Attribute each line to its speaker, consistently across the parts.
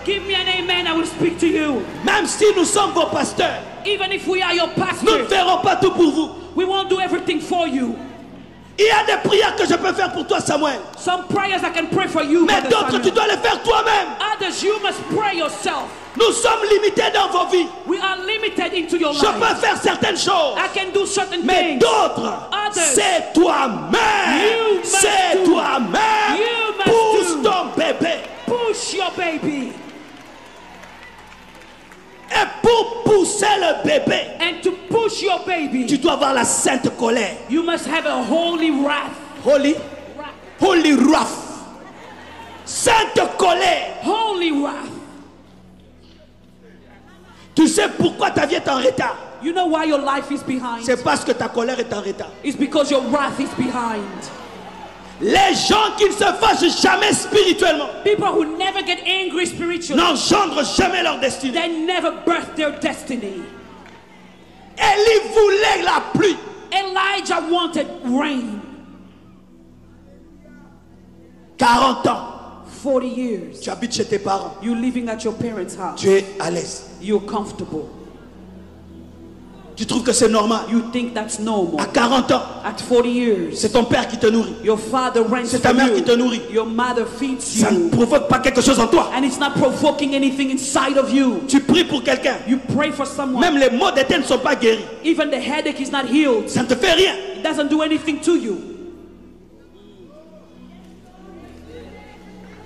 Speaker 1: Give me an amen, I will speak to you.
Speaker 2: Même si nous sommes vos pasteurs,
Speaker 1: Even if we are your
Speaker 2: nous ne
Speaker 1: pastor,
Speaker 2: ferons pas tout pour vous.
Speaker 1: we won't do everything for you.
Speaker 2: Il y a des prières que je peux faire pour toi, Samuel.
Speaker 1: Some prayers I can pray for you,
Speaker 2: Mais
Speaker 1: Brother
Speaker 2: d'autres, tu
Speaker 1: Samuel.
Speaker 2: dois les faire toi-même.
Speaker 1: Others, you must pray yourself.
Speaker 2: Nous sommes limités dans vos vies.
Speaker 1: We are limited into your
Speaker 2: Je peux
Speaker 1: life.
Speaker 2: faire certaines choses.
Speaker 1: I can do certain
Speaker 2: Mais
Speaker 1: things.
Speaker 2: d'autres,
Speaker 1: Others,
Speaker 2: c'est toi-même.
Speaker 1: you must
Speaker 2: C'est
Speaker 1: do.
Speaker 2: toi-même.
Speaker 1: You must
Speaker 2: Pousse
Speaker 1: do.
Speaker 2: ton bébé.
Speaker 1: Push your baby.
Speaker 2: Et pour pousser le bébé,
Speaker 1: And to push your baby,
Speaker 2: tu dois avoir la sainte colère.
Speaker 1: you must have a holy wrath.
Speaker 2: Holy wrath. Sainte colère.
Speaker 1: Holy wrath.
Speaker 2: Tu sais pourquoi ta vie est en retard?
Speaker 1: You know why your life is behind?
Speaker 2: C'est parce que ta colère est en retard.
Speaker 1: It's because your wrath is behind.
Speaker 2: Les gens qui ne se fâchent jamais spirituellement
Speaker 1: People who never get angry spiritually,
Speaker 2: n'engendrent jamais leur destinée.
Speaker 1: they never birth their destiny.
Speaker 2: Élie voulait la pluie.
Speaker 1: Elijah wanted rain.
Speaker 2: 40 ans.
Speaker 1: 40 years.
Speaker 2: Tu habites chez tes parents.
Speaker 1: You living at your parents' house.
Speaker 2: Tu es à l'aise.
Speaker 1: You're comfortable.
Speaker 2: Tu trouves que c'est normal.
Speaker 1: You think that's normal.
Speaker 2: À 40 ans,
Speaker 1: At 40 years,
Speaker 2: c'est ton père qui te nourrit.
Speaker 1: your father rents
Speaker 2: C'est ta
Speaker 1: for
Speaker 2: mère qui te
Speaker 1: you.
Speaker 2: nourrit.
Speaker 1: Your mother feeds
Speaker 2: Ça ne
Speaker 1: you.
Speaker 2: provoque pas quelque chose en toi.
Speaker 1: And it's not provoking anything inside of you.
Speaker 2: Tu pries pour quelqu'un.
Speaker 1: You pray for someone.
Speaker 2: Même les maux de tête ne sont pas guéris.
Speaker 1: Even the headache is not healed.
Speaker 2: Ça ne te fait rien.
Speaker 1: It doesn't do anything to you.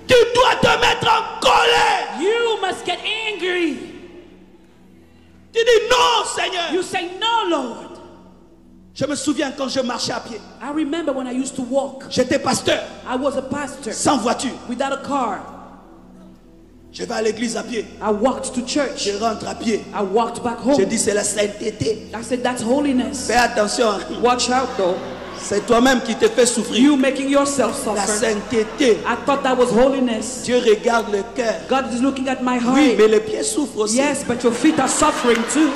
Speaker 2: Tu dois te mettre en colère.
Speaker 1: You must get angry.
Speaker 2: Tu dis non, Seigneur.
Speaker 1: You say, no, Lord.
Speaker 2: Je me souviens quand je marchais à pied.
Speaker 1: I remember when I used to walk.
Speaker 2: J'étais pasteur,
Speaker 1: I was a pastor
Speaker 2: sans voiture.
Speaker 1: without a car.
Speaker 2: Je vais à l'église à pied.
Speaker 1: I walked to church.
Speaker 2: Je rentre à pied.
Speaker 1: I walked back
Speaker 2: Je
Speaker 1: home.
Speaker 2: dis c'est la sainteté.
Speaker 1: I said, that's holiness.
Speaker 2: Fais attention.
Speaker 1: Watch out, though.
Speaker 2: C'est toi-même qui te fais souffrir.
Speaker 1: You making yourself
Speaker 2: La
Speaker 1: suffer.
Speaker 2: sainteté.
Speaker 1: I thought that was holiness.
Speaker 2: Dieu regarde le cœur.
Speaker 1: God is looking at my
Speaker 2: Oui,
Speaker 1: heart.
Speaker 2: mais les pieds souffrent aussi.
Speaker 1: Yes, but your feet are suffering too.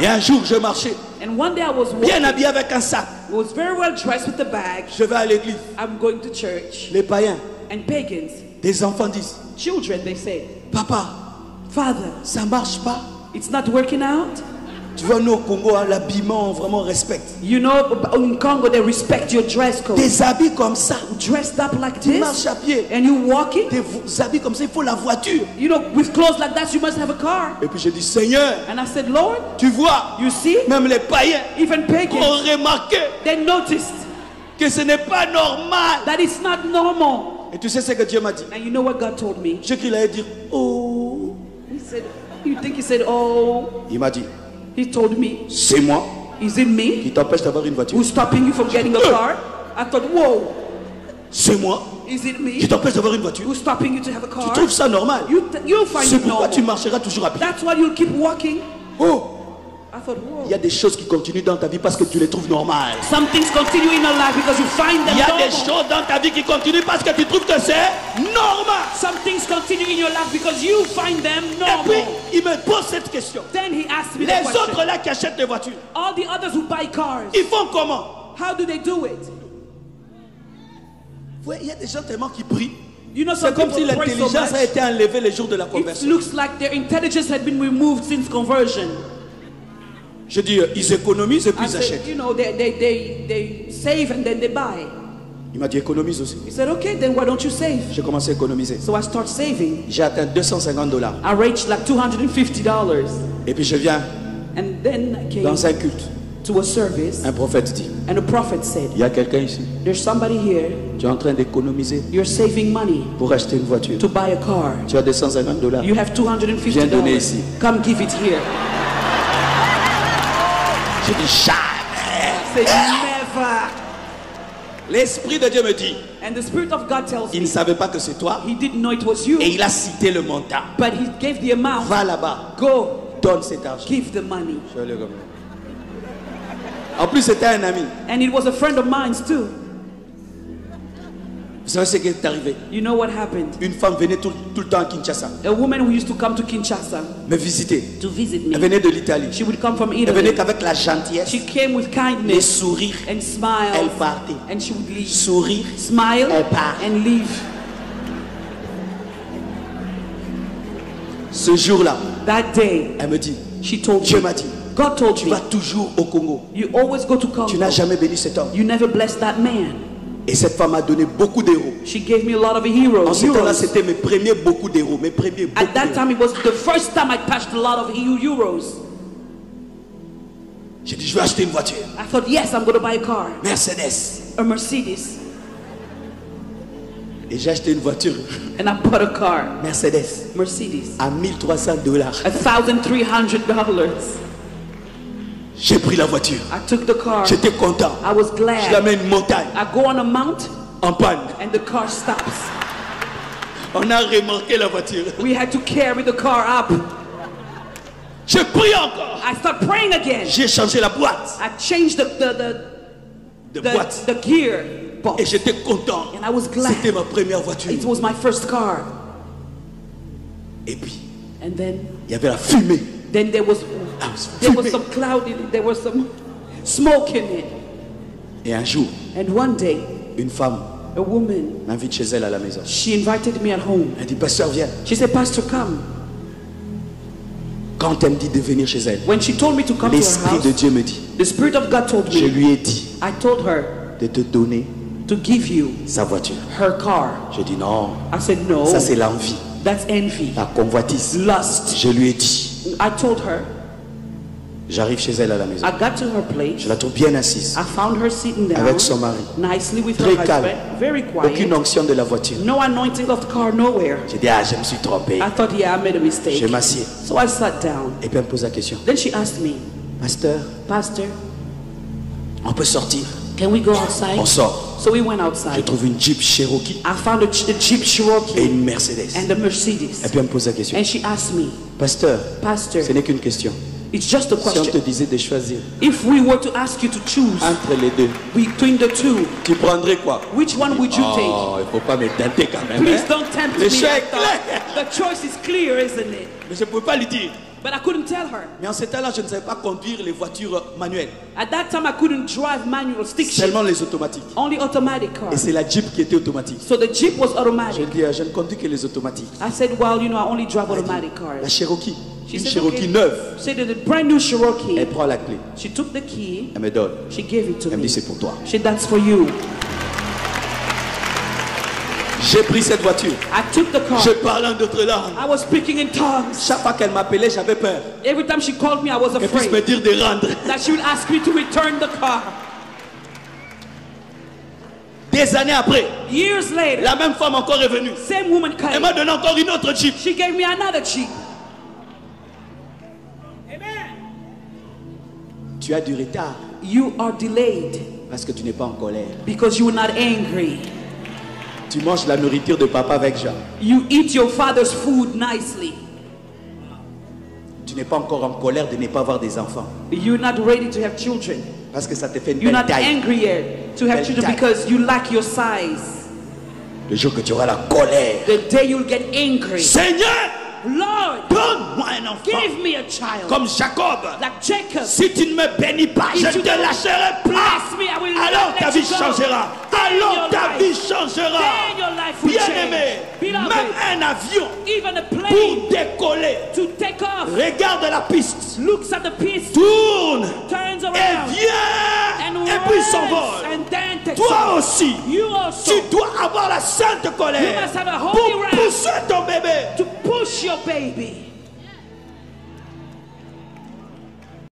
Speaker 2: Et un jour, je marchais,
Speaker 1: And one day I was
Speaker 2: bien
Speaker 1: walking.
Speaker 2: habillé avec un sac.
Speaker 1: I was very well dressed with a bag.
Speaker 2: Je vais à l'église.
Speaker 1: I'm going to church.
Speaker 2: Les païens,
Speaker 1: And pagans,
Speaker 2: des enfants disent,
Speaker 1: children, they say,
Speaker 2: papa,
Speaker 1: Father,
Speaker 2: ça marche pas.
Speaker 1: it's not working out.
Speaker 2: Tu vois, nous au Congo, hein, l'habillement, on vraiment respecte.
Speaker 1: You know, in Congo, they respect your dress code.
Speaker 2: Des habits comme ça,
Speaker 1: Dressed up like
Speaker 2: tu
Speaker 1: this,
Speaker 2: marches à pied.
Speaker 1: and you walking.
Speaker 2: Des habits comme ça, il faut la voiture.
Speaker 1: You know, with clothes like that, you must have a car.
Speaker 2: Et puis j'ai dit, Seigneur,
Speaker 1: And I said, Lord,
Speaker 2: tu vois,
Speaker 1: you see,
Speaker 2: même les païens
Speaker 1: even pagans,
Speaker 2: ont remarqué
Speaker 1: they noticed
Speaker 2: que ce n'est pas normal.
Speaker 1: that it's not normal.
Speaker 2: Et tu sais ce que Dieu m'a dit?
Speaker 1: And you know what God told me?
Speaker 2: J'ai cru qu'il allait dire, oh.
Speaker 1: He said, you think he said, oh,
Speaker 2: Il m'a dit,
Speaker 1: he told me,
Speaker 2: c'est moi
Speaker 1: is it me
Speaker 2: qui t'empêche d'avoir une voiture.
Speaker 1: who's stopping you from getting a car? I thought, whoa,
Speaker 2: C'est moi
Speaker 1: is it
Speaker 2: qui
Speaker 1: me
Speaker 2: t'empêche d'avoir une voiture.
Speaker 1: who's stopping you to have a
Speaker 2: Tu
Speaker 1: car?
Speaker 2: trouves ça normal?
Speaker 1: You'll find
Speaker 2: C'est
Speaker 1: it
Speaker 2: pourquoi tu
Speaker 1: normal.
Speaker 2: marcheras toujours à pied.
Speaker 1: That's why you'll keep walking.
Speaker 2: Oh,
Speaker 1: I thought,
Speaker 2: il y a
Speaker 1: whoa.
Speaker 2: des choses qui continuent dans ta vie parce que tu les trouves normales.
Speaker 1: Some things continue in your life because you find them
Speaker 2: Il y a des
Speaker 1: normal.
Speaker 2: choses dans ta vie qui continuent parce que tu trouves que c'est normal.
Speaker 1: Some things continue in your life because you find them
Speaker 2: Et puis,
Speaker 1: normal.
Speaker 2: il me pose cette question.
Speaker 1: Then he asked me the
Speaker 2: Les
Speaker 1: question.
Speaker 2: autres là qui achètent des voitures,
Speaker 1: All the others who buy cars,
Speaker 2: ils font comment?
Speaker 1: how do they do it?
Speaker 2: Ouais, il y a des gens tellement qui prient.
Speaker 1: You know,
Speaker 2: C'est
Speaker 1: some
Speaker 2: comme si
Speaker 1: people pray so
Speaker 2: l'intelligence a
Speaker 1: much.
Speaker 2: été enlevée les jours de la
Speaker 1: It
Speaker 2: conversion.
Speaker 1: looks like their intelligence had been removed since conversion.
Speaker 2: Je dis, ils économisent et puis
Speaker 1: I
Speaker 2: ils
Speaker 1: said,
Speaker 2: achètent.
Speaker 1: you know, they save and then they buy.
Speaker 2: Il m'a dit, économise aussi.
Speaker 1: He said, okay, then why don't you save?
Speaker 2: J'ai commencé à économiser.
Speaker 1: So I start saving.
Speaker 2: J'ai atteint $250.
Speaker 1: I reached like $250.
Speaker 2: Et puis je viens
Speaker 1: And then I came
Speaker 2: dans un culte.
Speaker 1: to a service,
Speaker 2: Un prophète dit,
Speaker 1: and a prophet said,
Speaker 2: il y a quelqu'un ici.
Speaker 1: there's somebody here,
Speaker 2: Tu es en train d'économiser
Speaker 1: you're saving money
Speaker 2: pour acheter une voiture.
Speaker 1: to buy a car.
Speaker 2: Tu as $250.
Speaker 1: You have
Speaker 2: Viens donner ici.
Speaker 1: $250. Come give it here.
Speaker 2: Je dis jamais.
Speaker 1: I said, never.
Speaker 2: L'Esprit de Dieu me dit,
Speaker 1: And the Spirit of God tells
Speaker 2: il
Speaker 1: me,
Speaker 2: ne savait pas que c'est toi.
Speaker 1: he didn't know it was you,
Speaker 2: Et il a cité le montant.
Speaker 1: but he gave the amount.
Speaker 2: Va là-bas,
Speaker 1: Go,
Speaker 2: donne cet argent.
Speaker 1: give the money.
Speaker 2: Je vais aller comme ça. En plus, c'était un ami.
Speaker 1: And it was a friend of mine too.
Speaker 2: Vous savez ce qui est arrivé?
Speaker 1: You know what happened?
Speaker 2: Une femme venait tout le temps à Kinshasa
Speaker 1: A woman who used to come to Kinshasa
Speaker 2: me visiter.
Speaker 1: to visit
Speaker 2: Elle
Speaker 1: me.
Speaker 2: venait de l'Italie.
Speaker 1: She would come from
Speaker 2: Elle venait
Speaker 1: Italy.
Speaker 2: qu'avec la gentillesse,
Speaker 1: She came with
Speaker 2: les
Speaker 1: kindness
Speaker 2: sourires.
Speaker 1: and smiles.
Speaker 2: Elle partait.
Speaker 1: And she would leave.
Speaker 2: Sourire.
Speaker 1: Smile
Speaker 2: Elle part.
Speaker 1: and leave.
Speaker 2: Ce jour-là,
Speaker 1: That day,
Speaker 2: elle me dit,
Speaker 1: she told
Speaker 2: Dieu
Speaker 1: me,
Speaker 2: m'a dit,
Speaker 1: God told
Speaker 2: tu
Speaker 1: me,
Speaker 2: vas toujours au Congo.
Speaker 1: you always go to
Speaker 2: Tu n'as
Speaker 1: Congo.
Speaker 2: jamais béni cet homme.
Speaker 1: You never blessed that man.
Speaker 2: Et cette femme m'a donné beaucoup d'héros.
Speaker 1: She gave me a lot of
Speaker 2: En
Speaker 1: heroes.
Speaker 2: ce temps-là,
Speaker 1: Euros.
Speaker 2: c'était mes premiers beaucoup d'héros. Mes premiers beaucoup
Speaker 1: At that
Speaker 2: d'héros.
Speaker 1: time, it was the first time I touched a lot of euros.
Speaker 2: J'ai dit, je vais acheter une voiture.
Speaker 1: I thought, yes, I'm going to buy a car,
Speaker 2: Mercedes.
Speaker 1: a Mercedes.
Speaker 2: Et j'ai acheté une voiture.
Speaker 1: And I bought a car,
Speaker 2: Mercedes.
Speaker 1: Mercedes,
Speaker 2: À $1,300.
Speaker 1: $1,300.
Speaker 2: J'ai pris la voiture.
Speaker 1: I took the car.
Speaker 2: J'étais content.
Speaker 1: I was
Speaker 2: Je la
Speaker 1: glad.
Speaker 2: mets une montagne.
Speaker 1: I go on a mount
Speaker 2: En panne.
Speaker 1: and the car stops.
Speaker 2: On a remorqué la voiture.
Speaker 1: We had to carry the car up.
Speaker 2: J'ai pris encore.
Speaker 1: I start praying again.
Speaker 2: J'ai changé la boîte
Speaker 1: I changed
Speaker 2: de boîte.
Speaker 1: the gear box.
Speaker 2: Et j'étais content.
Speaker 1: And I was glad.
Speaker 2: C'était ma première voiture.
Speaker 1: It was my first car.
Speaker 2: Et puis,
Speaker 1: And then
Speaker 2: il y avait la fumée.
Speaker 1: there was
Speaker 2: fumée.
Speaker 1: some cloud in it. There was some smoke in it.
Speaker 2: Et un jour,
Speaker 1: And one day,
Speaker 2: une femme
Speaker 1: a woman,
Speaker 2: m'invite chez elle à la maison.
Speaker 1: she invited me at home.
Speaker 2: Elle dit, pasteur, viens.
Speaker 1: She said, Pastor, come.
Speaker 2: Quand elle me dit de venir chez elle,
Speaker 1: When she told me to come to her
Speaker 2: l'Esprit de
Speaker 1: house,
Speaker 2: Dieu me dit,
Speaker 1: the Spirit of God told
Speaker 2: je
Speaker 1: me,
Speaker 2: lui ai dit
Speaker 1: I told her
Speaker 2: de te donner
Speaker 1: to give you
Speaker 2: sa voiture.
Speaker 1: her car.
Speaker 2: J'ai dit non,
Speaker 1: I said, no,
Speaker 2: ça c'est l'envie,
Speaker 1: that's envy,
Speaker 2: la convoitise.
Speaker 1: lust.
Speaker 2: Je lui ai dit,
Speaker 1: I told her,
Speaker 2: j'arrive chez elle à la maison.
Speaker 1: I got to her place.
Speaker 2: Je la trouve bien assise,
Speaker 1: I found her sitting down
Speaker 2: avec son mari.
Speaker 1: nicely with
Speaker 2: Très
Speaker 1: her
Speaker 2: calme.
Speaker 1: husband, very
Speaker 2: Aucune
Speaker 1: quiet.
Speaker 2: onction de la voiture.
Speaker 1: No anointing of the car, nowhere.
Speaker 2: J'ai dit, ah, je me suis trompé.
Speaker 1: I thought, yeah, I made a mistake.
Speaker 2: Je m'assieds.
Speaker 1: So I sat down.
Speaker 2: Et puis elle me pose la question,
Speaker 1: Then she asked me,
Speaker 2: pasteur,
Speaker 1: Pastor,
Speaker 2: on peut sortir?
Speaker 1: can we go outside?
Speaker 2: On sort.
Speaker 1: So we went
Speaker 2: Je
Speaker 1: outside.
Speaker 2: trouve une Jeep Cherokee
Speaker 1: I found a Jeep
Speaker 2: et
Speaker 1: Cherokee
Speaker 2: une Mercedes.
Speaker 1: and a
Speaker 2: Et
Speaker 1: Mercedes.
Speaker 2: puis elle me pose la question,
Speaker 1: And she asked me,
Speaker 2: pasteur,
Speaker 1: Pastor,
Speaker 2: ce n'est qu'une question.
Speaker 1: it's just a
Speaker 2: Si on te
Speaker 1: question.
Speaker 2: disait de choisir
Speaker 1: If we were to ask you to choose
Speaker 2: entre les deux,
Speaker 1: between the two,
Speaker 2: tu prendrais quoi?
Speaker 1: which one would you take?
Speaker 2: Oh, il ne faut pas me tenter quand même.
Speaker 1: Please
Speaker 2: hein.
Speaker 1: don't tempt
Speaker 2: Le
Speaker 1: me.
Speaker 2: choix
Speaker 1: I
Speaker 2: est
Speaker 1: thought.
Speaker 2: clair.
Speaker 1: The choice is clear, isn't it?
Speaker 2: Mais je ne pouvais pas lui dire.
Speaker 1: But I couldn't tell her.
Speaker 2: Mais en ce temps-là, je ne savais pas conduire les voitures manuelles,
Speaker 1: At that time, I couldn't drive manual stick shift,
Speaker 2: seulement les automatiques.
Speaker 1: only automatic car.
Speaker 2: Et c'est la Jeep qui était automatique.
Speaker 1: So the Jeep was
Speaker 2: Je
Speaker 1: automatic.
Speaker 2: lui dis, je ne conduis que les automatiques.
Speaker 1: I said, well, you know, I only drive
Speaker 2: Elle dit,
Speaker 1: automatic
Speaker 2: la
Speaker 1: cars.
Speaker 2: Cherokee,
Speaker 1: She
Speaker 2: une
Speaker 1: said,
Speaker 2: Cherokee
Speaker 1: okay.
Speaker 2: neuve.
Speaker 1: She said, the brand new Cherokee.
Speaker 2: Elle prend la clé,
Speaker 1: She took the key.
Speaker 2: elle me donne.
Speaker 1: She gave it to
Speaker 2: Elle me
Speaker 1: me.
Speaker 2: dit, c'est pour toi.
Speaker 1: She said, that's for you.
Speaker 2: J'ai pris cette voiture.
Speaker 1: I took the car.
Speaker 2: Je parlais en d'autres langues.
Speaker 1: I was speaking in tongues.
Speaker 2: Chaque fois qu'elle m'appelait, j'avais peur
Speaker 1: Every time she called me, I was
Speaker 2: qu'elle puisse me
Speaker 1: afraid
Speaker 2: dire de rendre.
Speaker 1: that she would ask me to return the car.
Speaker 2: Des années après,
Speaker 1: Years later,
Speaker 2: la même femme encore est venue.
Speaker 1: same woman
Speaker 2: Elle
Speaker 1: came.
Speaker 2: m'a donné encore une autre Jeep.
Speaker 1: She gave me another Jeep.
Speaker 2: Tu as du retard
Speaker 1: You are delayed
Speaker 2: parce que tu n'es pas en colère.
Speaker 1: because you were not angry.
Speaker 2: Tu manges la nourriture de papa avec Jean.
Speaker 1: You eat your father's food nicely.
Speaker 2: Tu n'es pas encore en colère de ne pas avoir des enfants.
Speaker 1: You're not ready to have children.
Speaker 2: Parce que ça te fait une
Speaker 1: You're
Speaker 2: belle
Speaker 1: not
Speaker 2: taille.
Speaker 1: angry yet to have
Speaker 2: Belle
Speaker 1: children
Speaker 2: taille.
Speaker 1: because you lack your size.
Speaker 2: Le jour que tu auras la colère.
Speaker 1: The day you'll get angry.
Speaker 2: Seigneur,
Speaker 1: Lord,
Speaker 2: donne-moi un enfant.
Speaker 1: give me a child.
Speaker 2: Comme Jacob.
Speaker 1: Like Jacob.
Speaker 2: Si tu ne me bénis pas, je
Speaker 1: If
Speaker 2: ne
Speaker 1: you
Speaker 2: te lâcherai pas.
Speaker 1: bless me, I will
Speaker 2: Alors
Speaker 1: not
Speaker 2: ta
Speaker 1: let
Speaker 2: vie
Speaker 1: you go.
Speaker 2: changera.
Speaker 1: Then
Speaker 2: Alors
Speaker 1: your
Speaker 2: ta
Speaker 1: life-
Speaker 2: vie changera.
Speaker 1: then your life will
Speaker 2: Bien-aimé,
Speaker 1: change. Beloved,
Speaker 2: même un avion
Speaker 1: even a
Speaker 2: pour
Speaker 1: plane
Speaker 2: décoller,
Speaker 1: to take off
Speaker 2: regarde la piste,
Speaker 1: looks at the piece,
Speaker 2: tourne
Speaker 1: turns
Speaker 2: et
Speaker 1: around,
Speaker 2: vient
Speaker 1: and
Speaker 2: et puis
Speaker 1: runs,
Speaker 2: s'envole.
Speaker 1: and then takes
Speaker 2: Toi
Speaker 1: off.
Speaker 2: aussi,
Speaker 1: You also
Speaker 2: tu dois avoir la sainte
Speaker 1: You
Speaker 2: colère
Speaker 1: must have a holy
Speaker 2: pour
Speaker 1: wrath.
Speaker 2: pousser ton bébé.
Speaker 1: to push your baby.